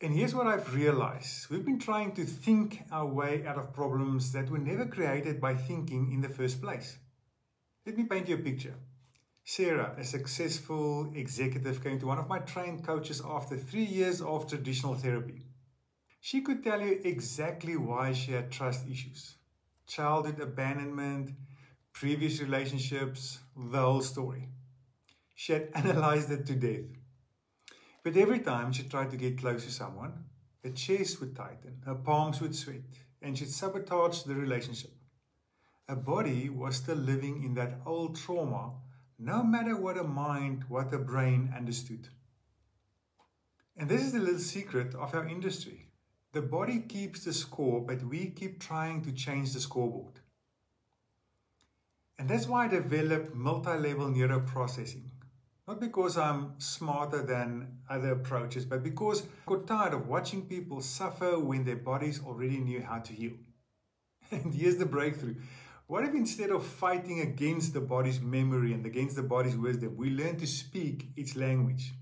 And here's what I've realized. We've been trying to think our way out of problems that were never created by thinking in the first place. Let me paint you a picture. Sarah, a successful executive, came to one of my trained coaches after 3 years of traditional therapy. She could tell you exactly why she had trust issues. Childhood abandonment, previous relationships, the whole story. She had analyzed it to death. But every time she tried to get close to someone, her chest would tighten, her palms would sweat, and she'd sabotage the relationship. Her body was still living in that old trauma, no matter what her mind, what her brain understood. And this is the little secret of our industry. The body keeps the score, but we keep trying to change the scoreboard. And that's why I developed multi-level neuroprocessing. Not because I'm smarter than other approaches, but because I got tired of watching people suffer when their bodies already knew how to heal. And here's the breakthrough. What if instead of fighting against the body's memory and against the body's wisdom, we learn to speak its language?